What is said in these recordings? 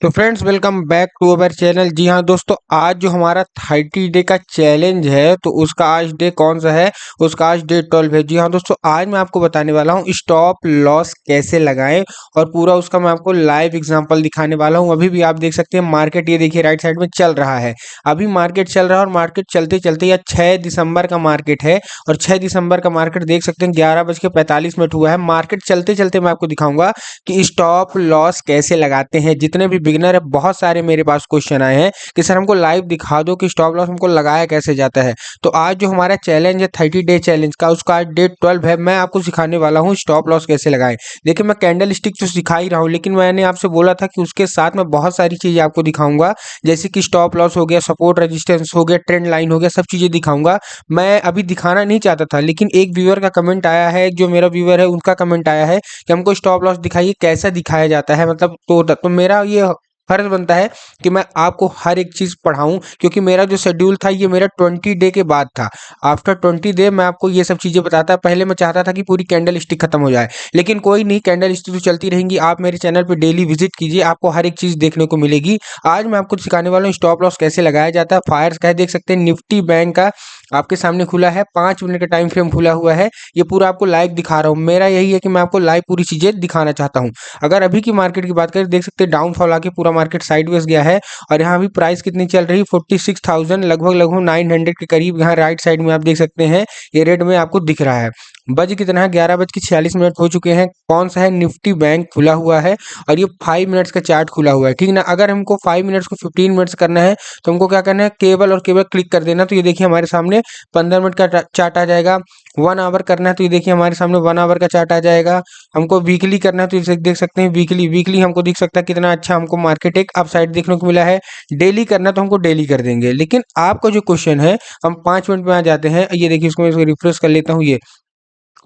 तो friends welcome back to our channel. जी हाँ दोस्तों, आज जो हमारा 30 डे का चैलेंज है तो उसका आज डे कौन सा है? उसका आज डे 12 है। जी हाँ दोस्तों, आज मैं आपको बताने वाला हूँ स्टॉप लॉस कैसे लगाएं और पूरा उसका मैं आपको लाइव एग्जांपल दिखाने वाला हूँ। अभी भी आप देख सकते हैं मार्केट, ये देखिए राइट साइड में चल रहा है। अभी मार्केट चल रहा है और मार्केट चलते चलते या 6 दिसंबर का मार्केट है और 6 दिसंबर का मार्केट देख सकते हैं 11:45 हुआ है। मार्केट चलते चलते मैं आपको दिखाऊंगा कि स्टॉप लॉस कैसे लगाते हैं। जितने भी बिगिनर है, बहुत सारे मेरे पास क्वेश्चन आए हैं कि सर हमको लाइव दिखा दो कि स्टॉप लॉस हमको लगाया कैसे जाता है। तो आज जो हमारा चैलेंज है 30 डे चैलेंज का, उसका आज डे 12 है। मैं आपको सिखाने वाला हूँ स्टॉप लॉस कैसे लगाएं। देखिए मैं कैंडल स्टिक तो सिखा ही रहा हूँ, लेकिन मैंने आपसे बोला था कि उसके साथ मैं बहुत सारी चीजें आपको दिखाऊंगा, जैसे कि स्टॉप लॉस हो गया, सपोर्ट रेजिस्टेंस हो गया, ट्रेंड लाइन हो गया, सब चीजें दिखाऊंगा। मैं अभी दिखाना नहीं चाहता था, लेकिन एक व्यूअर का कमेंट आया है, जो मेरा व्यूअर है उनका कमेंट आया है कि हमको स्टॉप लॉस दिखाइए, कैसा दिखाया जाता है। मतलब तो मेरा ये फर्ज बनता है कि मैं आपको हर एक चीज पढ़ाऊं, क्योंकि मेरा जो शेड्यूल था ये मेरा 20 डे के बाद था। आफ्टर 20 डे मैं आपको ये सब चीजें बताता। पहले मैं चाहता था कि पूरी कैंडल स्टिक खत्म हो जाए, लेकिन कोई नहीं, कैंडल स्टिक तो चलती रहेंगी। आप मेरे चैनल पे डेली विजिट कीजिए, आपको हर एक चीज देखने को मिलेगी। आज मैं आपको सिखाने वाला हूँ स्टॉप लॉस कैसे लगाया जाता है। फायर्स का है, देख सकते हैं निफ्टी बैंक का आपके सामने खुला है, 5 मिनट का टाइम फ्रेम खुला हुआ है। ये पूरा आपको लाइव दिखा रहा हूँ। मेरा यही है कि मैं आपको लाइव पूरी चीजें दिखाना चाहता हूँ। अगर अभी की मार्केट की बात करें, देख सकते हैं डाउनफॉल आके पूरा मार्केट साइडवेज गया है और यहाँ भी प्राइस कितनी चल रही है? 46,000, लगभग लगभग 900 के करीब। यहाँ राइट साइड में आप देख सकते हैं ये रेड में आपको दिख रहा है। बज कितना है? 11:46 हो चुके हैं। कौन सा है? निफ्टी बैंक खुला हुआ है और ये 5 मिनट्स का चार्ट खुला हुआ है, ठीक ना। अगर हमको 5 मिनट्स को 15 मिनट्स करना है तो हमको क्या करना है? केवल और केवल क्लिक कर देना। तो ये देखिए हमारे सामने 15 मिनट का चार्ट आ जाएगा। 1 आवर करना है तो ये देखिए हमारे सामने 1 आवर का चार्ट आ जाएगा। हमको वीकली करना है तो इसे देख सकते हैं वीकली वीकली हमको दिख सकता है कितना अच्छा हमको मार्केट एक अपसाइड देखने को मिला है। डेली करना है तो हमको डेली कर देंगे। लेकिन आपका जो क्वेश्चन है, हम 5 मिनट में आ जाते हैं। ये देखिए इसको मैं रिफ्रेश कर लेता हूँ। ये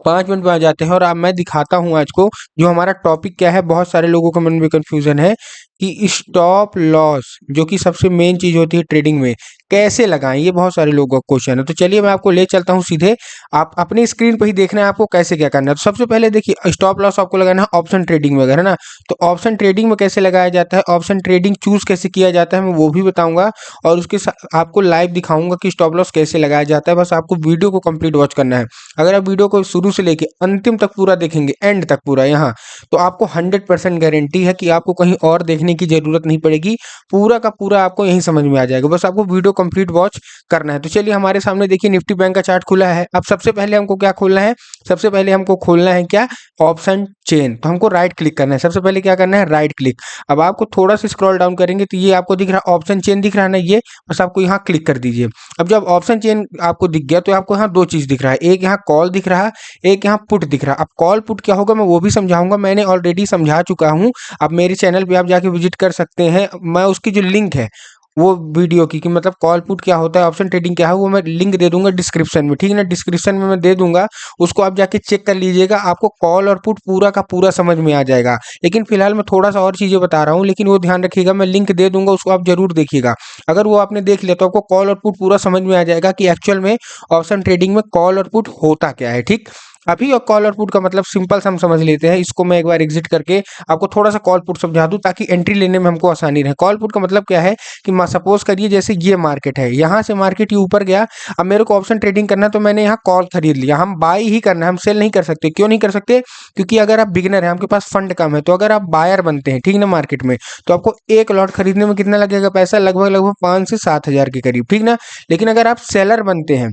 5 मिनट में आ जाते हैं और अब मैं दिखाता हूँ आज को जो हमारा टॉपिक क्या है। बहुत सारे लोगों के मन में कंफ्यूजन है कि स्टॉप लॉस, जो कि सबसे मेन चीज होती है ट्रेडिंग में, कैसे लगाएं। ये बहुत सारे लोगों का क्वेश्चन है। तो चलिए मैं आपको ले चलता हूँ सीधे। आप अपनी स्क्रीन पर ही देखना है आपको कैसे क्या करना है। तो सबसे पहले देखिए स्टॉप लॉस आपको लगाना है ऑप्शन ट्रेडिंग में, अगर है ना। तो ऑप्शन ट्रेडिंग में कैसे लगाया जाता है, ऑप्शन ट्रेडिंग चूज कैसे किया जाता है, मैं वो भी बताऊंगा और उसके साथ आपको लाइव दिखाऊंगा कि स्टॉप लॉस कैसे लगाया जाता है। बस आपको वीडियो को कंप्लीट वॉच करना है। अगर आप वीडियो को शुरू से लेके अंतिम तक पूरा देखेंगे, एंड तक पूरा यहाँ, तो आपको 100% गारंटी है कि आपको कहीं और देखने की जरूरत नहीं पड़ेगी। पूरा का पूरा आपको यही समझ में आ जाएगा। बस आपको वीडियो कंप्लीट वॉच करना है। तो चलिए हमारे सामने देखिए निफ्टी बैंक का चार्ट खुला है। अब सबसे पहले हमको क्या खोलना है? सबसे पहले हमको खोलना है क्या? Option chain. तो हमको राइट क्लिक करना है। सबसे पहले क्या करना है? Right click. अब आपको थोड़ा सा स्क्रॉल डाउन करेंगे तो ये आपको दिख रहा है ऑप्शन चेन, दिख रहा है ना, ये बस आपको यहाँ क्लिक कर दीजिए। अब जब ऑप्शन चेन आपको दिख गया तो आपको यहाँ दो चीज दिख रहा है, एक यहाँ कॉल दिख रहा है, एक यहाँ पुट दिख रहा है। अब कॉल पुट क्या होगा मैं वो भी समझाऊंगा, मैंने ऑलरेडी समझा चुका हूँ। अब मेरे चैनल पे आप जाके विजिट कर सकते हैं। मैं उसकी जो लिंक है वो वीडियो की, कि मतलब कॉल पुट क्या होता है, ऑप्शन ट्रेडिंग क्या है, वो मैं लिंक दे दूंगा डिस्क्रिप्शन में, ठीक है ना। डिस्क्रिप्शन में मैं दे दूंगा, उसको आप जाके चेक कर लीजिएगा। आपको कॉल और पुट पूरा का पूरा समझ में आ जाएगा। लेकिन फिलहाल मैं थोड़ा सा और चीजें बता रहा हूँ, लेकिन वो ध्यान रखिएगा, मैं लिंक दे दूंगा, उसको आप जरूर देखिएगा। अगर वो आपने देख लिया तो आपको कॉल और पुट पूरा समझ में आ जाएगा कि एक्चुअल में ऑप्शन ट्रेडिंग में कॉल और पुट होता क्या है, ठीक। अभी और कॉल और पुट का मतलब सिंपल सा हम समझ लेते हैं। इसको मैं एक बार एग्जिट करके आपको थोड़ा सा कॉल पुट समझा दूं, ताकि एंट्री लेने में हमको आसानी रहे। कॉल पुट का मतलब क्या है कि सपोज करिए जैसे ये मार्केट है, यहाँ से मार्केट ये ऊपर गया। अब मेरे को ऑप्शन ट्रेडिंग करना है तो मैंने यहाँ कॉल खरीद लिया। हम बाय ही करना है, हम सेल नहीं कर सकते। क्यों नहीं कर सकते? क्योंकि अगर आप बिगिनर है, आपके पास फंड कम है, तो अगर आप बायर बनते हैं, ठीक ना, मार्केट में, तो आपको एक लॉट खरीदने में कितना लगेगा पैसा? लगभग लगभग 5 से 7 हजार के करीब, ठीक ना। लेकिन अगर आप सेलर बनते हैं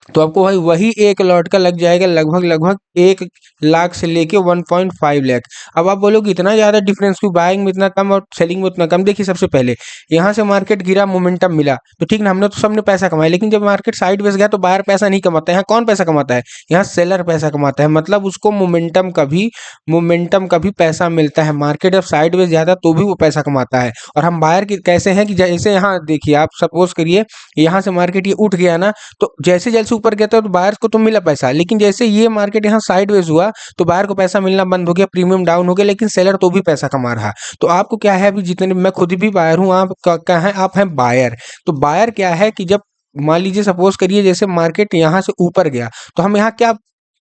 तो आपको भाई वही एक लॉट का लग जाएगा लगभग लगभग 1 लाख से लेके 1.5 लाख। अब आप बोलोगे इतना ज्यादा डिफरेंस क्यों, बाइंग में इतना कम और सेलिंग में उतना कम? देखिए सबसे पहले यहाँ से मार्केट गिरा, मोमेंटम मिला तो ठीक ना, हमने तो सबने पैसा कमाया। लेकिन जब मार्केट साइडवेज गया तो बायर पैसा नहीं कमाता है। यहाँ कौन पैसा कमाता है? यहाँ सेलर पैसा कमाता है। मतलब उसको मोमेंटम का भी पैसा मिलता है। मार्केट जब साइडवेज जाता है तो भी वो पैसा कमाता है। और हम बायर की कैसे हैं कि जैसे यहाँ देखिए, आप सपोज करिए यहाँ से मार्केट ये उठ गया ना, तो जैसे जैसे ऊपर गया था तो बायर्स को तो मिला पैसा। लेकिन जैसे ये मार्केट यहाँ साइडवेज हुआ तो बायर को पैसा मिलना बंद हो गया, प्रीमियम डाउन हो गया, लेकिन सेलर तो भी पैसा कमा रहा। तो आपको क्या है, अभी जितने, मैं खुद भी बायर हूँ, आप क्या है, आप हैं बायर। तो बायर क्या है कि जब मान लीजिए सपोज करिए जैसे मार्केट यहाँ से ऊपर गया तो हम यहाँ क्या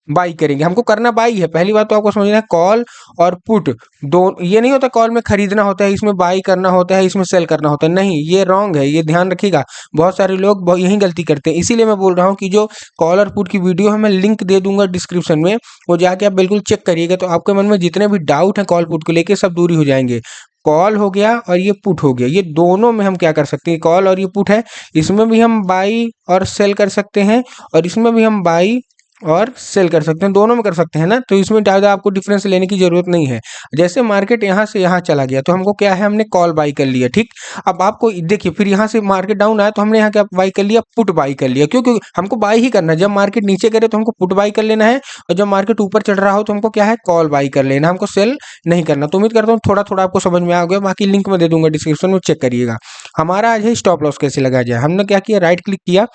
बाई करेंगे, हमको करना बाई है। पहली बात तो आपको समझना है, कॉल और पुट दो, ये नहीं होता कॉल में खरीदना होता है, इसमें बाई करना होता है, इसमें सेल करना होता है, नहीं, ये रॉन्ग है, ये ध्यान रखिएगा। बहुत सारे लोग यही गलती करते हैं, इसीलिए मैं बोल रहा हूँ कि जो कॉल और पुट की वीडियो है मैं लिंक दे दूंगा डिस्क्रिप्शन में, वो जाके आप बिल्कुल चेक करिएगा, तो आपके मन में जितने भी डाउट हैं कॉल पुट को लेके सब दूरी हो जाएंगे। कॉल हो गया और ये पुट हो गया, ये दोनों में हम क्या कर सकते हैं, कॉल और ये पुट है, इसमें भी हम बाई और सेल कर सकते हैं, और इसमें भी हम बाई और सेल कर सकते हैं, दोनों में कर सकते हैं ना, तो इसमें ज़्यादा आपको डिफरेंस लेने की जरूरत नहीं है। जैसे मार्केट यहाँ से यहाँ चला गया तो हमको क्या है, हमने कॉल बाई कर लिया, ठीक। अब आपको देखिए, फिर यहाँ से मार्केट डाउन आया तो हमने यहाँ क्या बाई कर लिया, पुट बाई कर लिया। क्यों? क्योंकि हमको बाई ही करना है। जब मार्केट नीचे करे तो हमको पुट बाई कर लेना है, और जब मार्केट ऊपर चढ़ रहा हो तो हमको क्या है, कॉल बाई कर लेना, हमको सेल नहीं करना। तो उम्मीद करता हूँ थोड़ा थोड़ा आपको समझ में आ गया, बाकी लिंक में दे दूंगा डिस्क्रिप्शन में, चेक करिएगा। हमारा आज है स्टॉप लॉस कैसे लगाया जाए। हमने क्या किया, राइट क्लिक किया,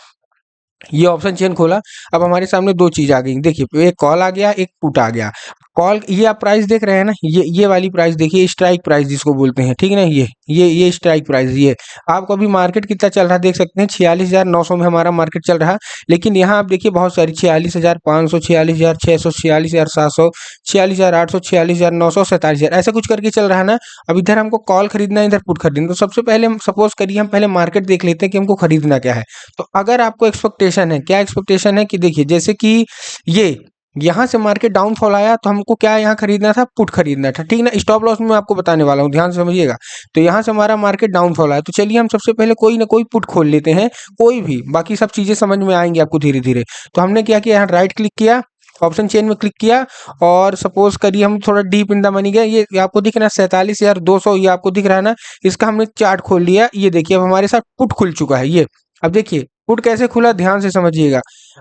ये ऑप्शन चेन खोला, अब हमारे सामने दो चीज आ गई, देखिए एक कॉल आ गया, एक पुट आ गया। कॉल, ये आप प्राइस देख रहे हैं ना, ये वाली प्राइस देखिए, स्ट्राइक प्राइस जिसको बोलते हैं, ठीक है ना, ये स्ट्राइक प्राइस, ये आपको अभी मार्केट कितना चल रहा है देख सकते हैं, 46,900 में हमारा मार्केट चल रहा है। लेकिन यहाँ आप देखिए बहुत सारी 46,500, 46,600, 46,700, 46,800, 46,900, 47,000 ऐसा कुछ करके चल रहा है ना। अब इधर हमको कॉल खरीदना है, इधर पुट खरीदना, तो सबसे पहले हम सपोज करिए, हम पहले मार्केट देख लेते हैं कि हमको खरीदना क्या है। तो अगर आपको एक्सपेक्टेशन है, क्या एक्सपेक्टेशन है कि देखिए, जैसे कि ये यहाँ से मार्केट डाउनफॉल आया तो हमको क्या यहाँ खरीदना था, पुट खरीदना था, ठीक ना। स्टॉप लॉस में आपको बताने वाला हूँ, ध्यान से समझिएगा। तो यहाँ से हमारा मार्केट डाउनफॉल आया, तो चलिए हम सबसे पहले कोई ना कोई पुट खोल लेते हैं, कोई भी, बाकी सब चीजें समझ में आएंगी आपको धीरे धीरे। तो हमने क्या किया, यहाँ राइट क्लिक किया, ऑप्शन चेन में क्लिक किया, और सपोज करिए हम थोड़ा डीप इन द मनी गए, ये आपको दिख रहा है 47,200, ये आपको दिख रहा है ना, इसका हमने चार्ट खोल लिया। ये देखिए अब हमारे साथ पुट खुल चुका है ये। अब देखिए पुट कैसे खुला, ध्यान से समझिएगा।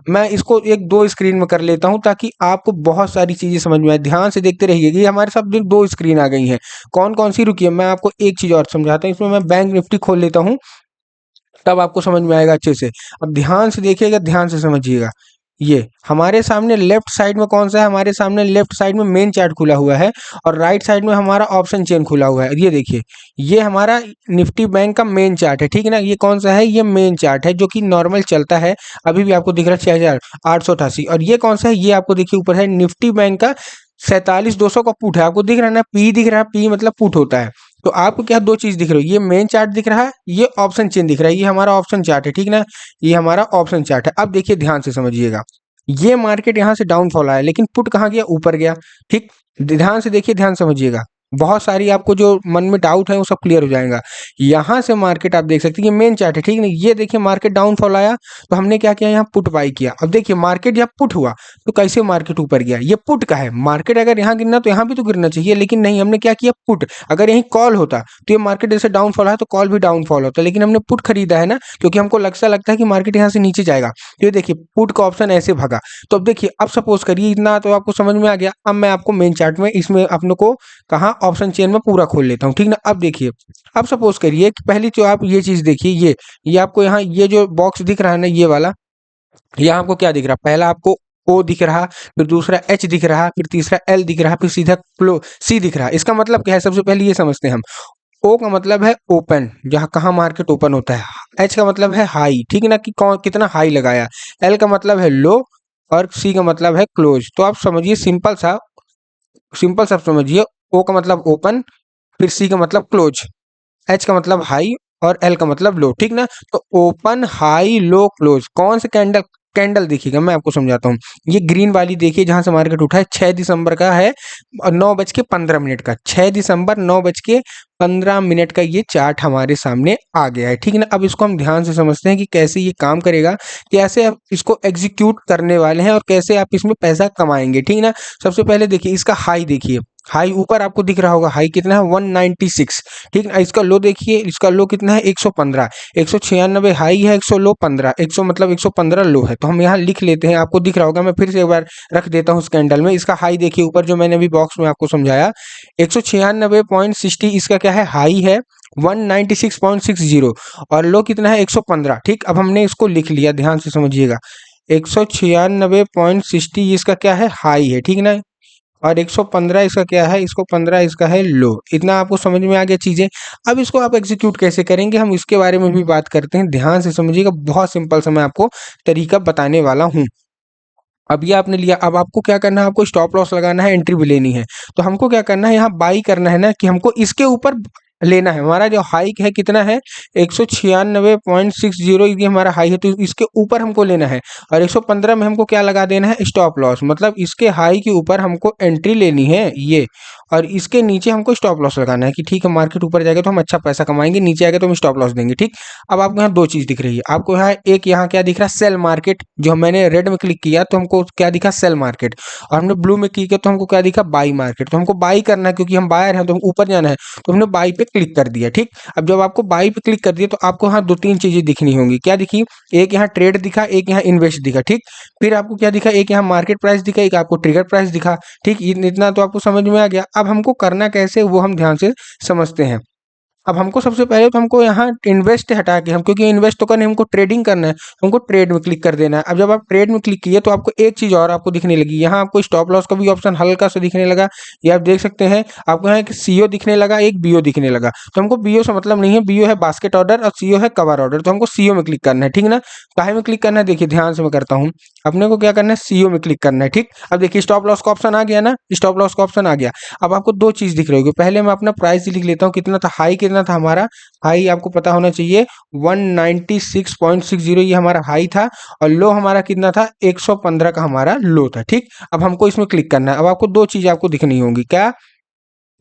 मैं इसको एक दो स्क्रीन में कर लेता हूं ताकि आपको बहुत सारी चीजें समझ में आए, ध्यान से देखते रहिएगा। ये हमारे साथ दो स्क्रीन आ गई हैं, कौन कौन सी, रुकिए मैं आपको एक चीज और समझाता हूँ। इसमें मैं बैंक निफ्टी खोल लेता हूँ, तब आपको समझ में आएगा अच्छे से। अब ध्यान से देखिएगा, ध्यान से समझिएगा। ये हमारे सामने लेफ्ट साइड में कौन सा है, हमारे सामने लेफ्ट साइड में मेन चार्ट खुला हुआ है, और राइट साइड में हमारा ऑप्शन चेन खुला हुआ है। ये देखिए, ये हमारा निफ्टी बैंक का मेन चार्ट है, ठीक है ना। ये कौन सा है, ये मेन चार्ट है जो कि नॉर्मल चलता है, अभी भी आपको दिख रहा है 6,888। और ये कौन सा है, ये आपको देखिए ऊपर है निफ्टी बैंक का 47,200 का पुट है, आपको दिख रहा है ना, पी दिख रहा है, पी मतलब पुट होता है। तो आपको क्या दो चीज दिख रही है, ये मेन चार्ट दिख रहा है, ये ऑप्शन चेन दिख रहा है, ये हमारा ऑप्शन चार्ट है, ठीक ना, ये हमारा ऑप्शन चार्ट है। अब देखिए ध्यान से समझिएगा, ये मार्केट यहाँ से डाउनफॉल आया, लेकिन पुट कहाँ गया, ऊपर गया, ठीक। ध्यान से देखिए, ध्यान समझिएगा, बहुत सारी आपको जो मन में डाउट है वो सब क्लियर हो जाएगा। यहाँ से मार्केट आप देख सकते हैं, ये मेन चार्ट है, ठीक है। ये देखिए मार्केट डाउनफॉल आया तो हमने क्या किया, यहाँ पुट बाई किया। अब देखिए मार्केट जब पुट हुआ तो कैसे मार्केट ऊपर गया, ये पुट का है। मार्केट अगर यहाँ गिरना तो यहाँ भी तो गिरना चाहिए, लेकिन नहीं, हमने क्या किया, पुट। अगर यही कॉल होता तो ये मार्केट जैसे डाउनफॉल है तो कॉल भी डाउनफॉल होता, लेकिन हमने पुट खरीदा है ना, क्योंकि हमको लगता है कि मार्केट यहाँ से नीचे जाएगा। तो ये देखिए पुट का ऑप्शन ऐसे भगा। तो अब देखिए, अब सपोज करिए इतना तो आपको समझ में आ गया। अब मैं आपको मेन चार्ट में इसमें अपने को कहा ऑप्शन चेन में पूरा खोल लेता हूँ, ठीक ना। अब देखिए, अब सपोज करिए कि पहली जो आप ये चीज देखिए, ये आपको यहाँ ये जो बॉक्स दिख रहा है ना, ये वाला, यहाँ आपको क्या दिख रहा है, पहला आपको ओ दिख रहा, फिर दूसरा एच दिख रहा, फिर तीसरा एल दिख रहा, फिर सीधा क्लो सी दिख रहा। इसका मतलब क्या है, सबसे पहले ये समझते हैं हम। ओ का मतलब है ओपन, जहाँ कहाँ मार्केट ओपन होता है। एच का मतलब है हाई, ठीक है ना, कि कौन कितना हाई लगाया। एल का मतलब है लो, और सी का मतलब है क्लोज। तो आप समझिए, सिंपल सा समझिए, ओ का मतलब ओपन, फिर सी का मतलब क्लोज, एच का मतलब हाई, और एल का मतलब लो, ठीक ना। तो ओपन, हाई, लो, क्लोज, कौन से कैंडल कैंडल देखिएगा, मैं आपको समझाता हूँ। ये ग्रीन वाली देखिए, जहां से मार्केट उठा है, 6 दिसंबर का है, 9:15 का, 6 दिसंबर 9:15 का ये चार्ट हमारे सामने आ गया है, ठीक है ना। अब इसको हम ध्यान से समझते हैं कि कैसे ये काम करेगा, कैसे आप इसको एग्जीक्यूट करने वाले हैं, और कैसे आप इसमें पैसा कमाएंगे, ठीक है ना। सबसे पहले देखिए, इसका हाई देखिए, हाई ऊपर आपको दिख रहा होगा, हाई कितना है, 196, ठीक है। इसका लो देखिए, इसका लो कितना है, 115, 196 हाई है, 100 लो 15, 100 मतलब 115 लो है। तो हम यहाँ लिख लेते हैं, आपको दिख रहा होगा, मैं फिर से एक बार रख देता हूँ। कैंडल में इसका हाई देखिए ऊपर, जो मैंने अभी बॉक्स में आपको समझाया, 196.60 इसका क्या है, हाई है, 196.60, और लो कितना है, 115, ठीक। अब हमने इसको लिख लिया, ध्यान से समझिएगा, 196.60 इसका क्या है, हाई है, ठीक ना, और 115 इसका क्या है, इसको 15 इसका है लो। इतना आपको समझ में आ गया चीजें। अब इसको आप एग्जीक्यूट कैसे करेंगे, हम इसके बारे में भी बात करते हैं, ध्यान से समझिएगा, बहुत सिंपल सा मैं आपको तरीका बताने वाला हूँ। अब ये आपने लिया, अब आपको क्या करना है, आपको स्टॉप लॉस लगाना है, एंट्री भी लेनी है। तो हमको क्या करना है, यहाँ बाई करना है ना, कि हमको इसके ऊपर लेना है। हमारा जो हाइक है कितना है, 196.60 ये हमारा हाई है, तो इसके ऊपर हमको लेना है। और 115 में हमको क्या लगा देना है, स्टॉप लॉस, मतलब इसके हाई के ऊपर हमको एंट्री लेनी है ये, और इसके नीचे हमको स्टॉप लॉस लगाना है कि ठीक है मार्केट ऊपर जाएगा तो हम अच्छा पैसा कमाएंगे, नीचे आएगा तो हम स्टॉप लॉस देंगे। ठीक, अब आपको यहाँ दो चीज दिख रही है, आपको यहाँ एक यहाँ क्या दिख रहा है, सेल मार्केट। जो मैंने रेड में क्लिक किया तो हमको क्या दिखा, सेल मार्केट। और हमने ब्लू में क्लिक किया तो हमको क्या दिखा, बाई मार्केट। तो हमको बाई करना है क्योंकि हम बायर हैं, तो हम ऊपर जाना है, तो हमने बाई पे क्लिक कर दिया। ठीक, अब जब आपको बाई पे क्लिक कर दिया तो आपको यहाँ दो तीन चीजें दिखनी होंगी। क्या दिखी, एक यहाँ ट्रेड दिखा, एक यहाँ इन्वेस्ट दिखा। ठीक, फिर आपको क्या दिखा, एक यहाँ मार्केट प्राइस दिखा, एक आपको ट्रिगर प्राइस दिखा। ठीक, इतना तो आपको समझ में आ गया। अब हमको करना कैसे वो हम ध्यान से समझते हैं। अब हमको सबसे पहले तो हमको यहाँ इन्वेस्ट हटा के, हम क्योंकि इन्वेस्ट तो करना है, हमको ट्रेडिंग करना है, हमको ट्रेड में क्लिक कर देना है। अब जब आप ट्रेड में क्लिक किए तो आपको एक चीज और आपको दिखने लगी, यहाँ आपको स्टॉप लॉस का भी ऑप्शन हल्का सा दिखने लगा। ये आप देख सकते हैं, आपको यहाँ एक सीओ दिखने लगा, एक बीओ दिखने लगा। तो हमको बीओ से मतलब नहीं है, बीओ है बास्केट ऑर्डर और सीओ है कवर ऑर्डर। तो हमको सीओ में क्लिक करना है, ठीक ना। काहे में क्लिक करना है, देखिए ध्यान से मैं करता हूँ। अपने को क्या करना है, सीओ में क्लिक करना है। ठीक, अब देखिए स्टॉप लॉस का ऑप्शन आ गया ना, स्टॉप लॉस का ऑप्शन आ गया। अब आपको दो चीज दिख रही होगी, पहले मैं अपना प्राइस लिख लेता हूँ, कितना था हाई, कितना था हमारा हाई आपको पता होना चाहिए 196.60 ये हमारा हाई था, और लो हमारा कितना था, 115 का हमारा लो था। ठीक, अब हमको इसमें क्लिक करना है। अब आपको दो चीज आपको दिखनी होंगी, क्या,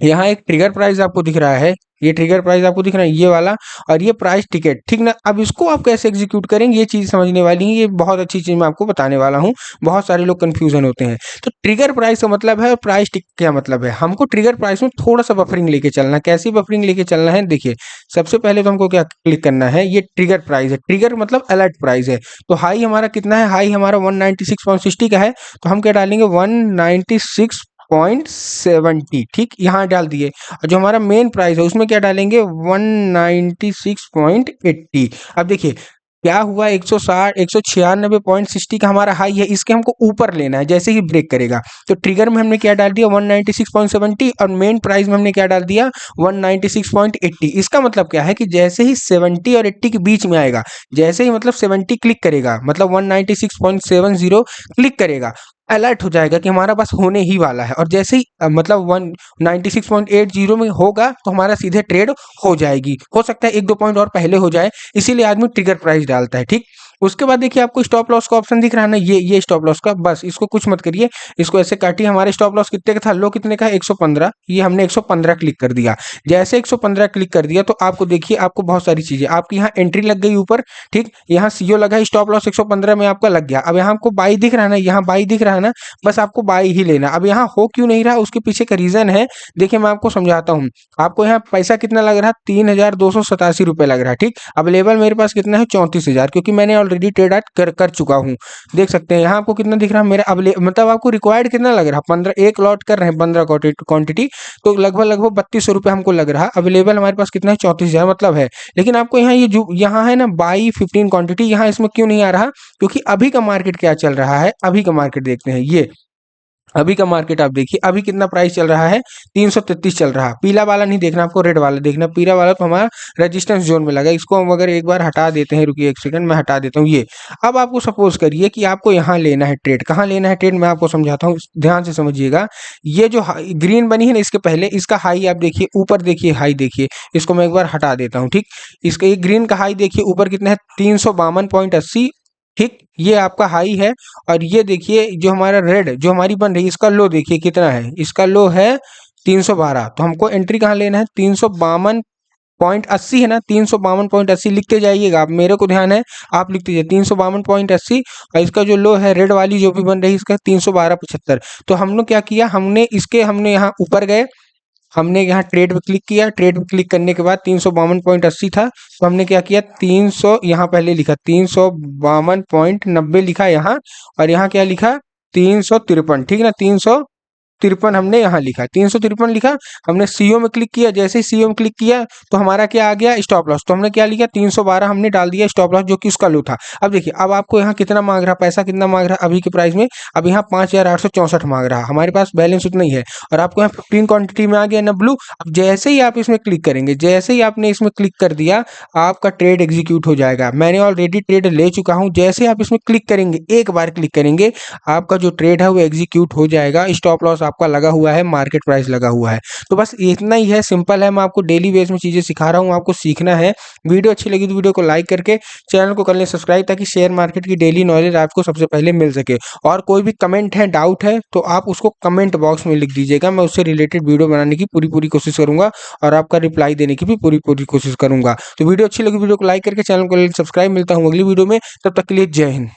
यहाँ एक ट्रिगर प्राइस आपको दिख रहा है, ये ट्रिगर प्राइस आपको दिख रहा है ये वाला, और ये प्राइस टिकट। ठीक ना, अब इसको आप कैसे एग्जीक्यूट करेंगे, ये चीज समझने वाली है, ये बहुत अच्छी चीज मैं आपको बताने वाला हूँ। बहुत सारे लोग कंफ्यूजन होते हैं। तो ट्रिगर प्राइस का मतलब है, और प्राइस टिक क्या मतलब है, हमको ट्रिगर प्राइस में थोड़ा सा बफरिंग लेके चलना है। कैसी बफरिंग लेके चलना है, देखिए सबसे पहले तो हमको क्या क्लिक करना है, ये ट्रिगर प्राइस है, ट्रिगर मतलब अलर्ट प्राइस है। तो हाई हमारा कितना है, हाई हमारा 196.60 का है, तो हम क्या डालेंगे 196.70। ठीक, यहाँ डाल दिए। और जो हमारा मेन प्राइस है उसमें क्या डालेंगे, 196.80। अब देखिए क्या हुआ, 160 196.60 का हमारा हाई है, इसके हमको ऊपर लेना है जैसे ही ब्रेक करेगा। तो ट्रिगर में हमने क्या डाल दिया, 196.70, और मेन प्राइस में हमने क्या डाल दिया, 196.80। इसका मतलब क्या है कि जैसे ही 70 और 80 के बीच में आएगा, जैसे ही मतलब 70 क्लिक करेगा, मतलब 196.70 क्लिक करेगा, अलर्ट हो जाएगा कि हमारा पास होने ही वाला है। और जैसे ही मतलब 196.80 में होगा तो हमारा सीधे ट्रेड हो जाएगी। हो सकता है एक दो पॉइंट और पहले हो जाए, इसीलिए आदमी ट्रिगर प्राइस डालता है। ठीक, उसके बाद देखिए आपको स्टॉप लॉस का ऑप्शन दिख रहा है ना, ये स्टॉप लॉस का, बस इसको कुछ मत करिए, इसको ऐसे काटिए। हमारे स्टॉप लॉस कितने का था, लो कितने का, 115, ये हमने 115 क्लिक कर दिया। जैसे 115 क्लिक कर दिया तो आपको देखिए, आपको बहुत सारी चीजें, आपकी यहाँ एंट्री लग गई ऊपर। ठीक, यहाँ सीओ लगा, स्टॉप लॉस 115 में आपका लग गया। अब यहाँ आपको बाई दिख रहा है ना, यहाँ बाई दिख रहा है ना, बस आपको बाई ही लेना। अब यहाँ हो क्यों नहीं रहा, उसके पीछे का रीजन है, देखिए मैं आपको समझाता हूँ। आपको यहाँ पैसा कितना लग रहा है, 3,287 रुपए लग रहा है। ठीक, अवेलेबल मेरे पास कितना है, 34,000, क्योंकि मैंने ऑलरेडी ट्रेड आउट कर चुका हूँ। देख सकते हैं यहाँ आपको कितना दिख रहा है मेरा मतलब आपको रिक्वायर्ड कितना लग रहा है, 15, एक लॉट कर रहे हैं 15 क्वांटिटी, तो लगभग 3200 रुपये हमको लग रहा है। अवेलेबल हमारे पास कितना है, 34,000 मतलब है। लेकिन आपको यहाँ ये जो यहाँ है ना, बाई 15 क्वांटिटी, यहाँ इसमें क्यों नहीं आ रहा, क्योंकि अभी का मार्केट क्या चल रहा है, अभी का मार्केट देखते हैं। ये अभी का मार्केट आप देखिए, अभी कितना प्राइस चल रहा है, 333 चल रहा है। पीला वाला नहीं देखना आपको, रेड वाला देखना। पीला वाला तो हमारा रेजिस्टेंस जोन में लगा, इसको हम अगर एक बार हटा देते हैं, रुकिए एक सेकंड, मैं हटा देता हूँ ये। अब आपको सपोज करिए कि आपको यहाँ लेना है ट्रेड, कहाँ लेना है ट्रेड, मैं आपको समझाता हूँ, ध्यान से समझिएगा। ये जो ग्रीन बनी है ना, इसके पहले इसका हाई आप देखिए, ऊपर देखिए हाई देखिए, इसको मैं एक बार हटा देता हूँ। ठीक, इसका ये ग्रीन का हाई देखिए ऊपर कितना है, 352.80। ठीक, ये आपका हाई है। और ये देखिए जो हमारा रेड जो हमारी बन रही है, इसका लो देखिए कितना है, इसका लो है 312। तो हमको एंट्री कहाँ लेना है, 352.80 है ना, 352.80 लिखते जाइएगा आप, मेरे को ध्यान है आप लिखते जाइए 352.80। और इसका जो लो है रेड वाली जो भी बन रही है, इसका 312.75। तो हमने क्या किया, हमने यहाँ ऊपर गए, हमने यहाँ ट्रेड पे क्लिक किया, ट्रेड पे क्लिक करने के बाद 352.80 था, तो हमने क्या किया, 300 यहाँ पहले लिखा, 352.90 लिखा यहाँ, और यहाँ क्या लिखा, 353। ठीक है ना, 300 353 हमने यहाँ लिखा, 353 लिखा, हमने सीओ में क्लिक किया। जैसे ही सीओ में क्लिक किया तो हमारा क्या आ गया, स्टॉप लॉस। तो हमने क्या लिखा, 312 हमने डाल दिया स्टॉप लॉस, जो कि उसका लो था। अब देखिए, अब आपको यहाँ कितना मांग रहा, पैसा कितना मांग रहा अभी के प्राइस में, अब यहाँ 5864 मांग रहा। हमारे पास बैलेंस उतना ही है और आपको यहाँ 15 क्वांटिटी में आ गया ना ब्लू। अब जैसे ही आप इसमें क्लिक करेंगे, जैसे ही आपने इसमें क्लिक कर दिया, आपका ट्रेड एग्जीक्यूट हो जाएगा। मैंने ऑलरेडी ट्रेड ले चुका हूँ। जैसे आप इसमें क्लिक करेंगे, एक बार क्लिक करेंगे, आपका जो ट्रेड है वो एग्जीक्यूट हो जाएगा। स्टॉप लॉस आपका लगा हुआ है, मार्केट प्राइस लगा हुआ है। तो बस इतना ही है, सिंपल है। मैं आपको डेली बेस में चीज़ें सिखा रहा हूँ, आपको सीखना है। वीडियो अच्छी लगी तो वीडियो को लाइक करके चैनल को कर लें सब्सक्राइब, ताकि शेयर मार्केट की डेली नॉलेज आपको सबसे पहले मिल सके। और कोई भी कमेंट है, डाउट है, तो आप उसको कमेंट बॉक्स में लिख दीजिएगा। मैं उससे रिलेटेड वीडियो बनाने की पूरी कोशिश करूंगा और आपका रिप्लाई देने की भी पूरी कोशिश करूंगा। तो वीडियो अच्छी लगी वीडियो को लाइक करके चैनल को सब्सक्राइब। मिलता हूँ अगली वीडियो में, तब तक के लिए जय हिंद।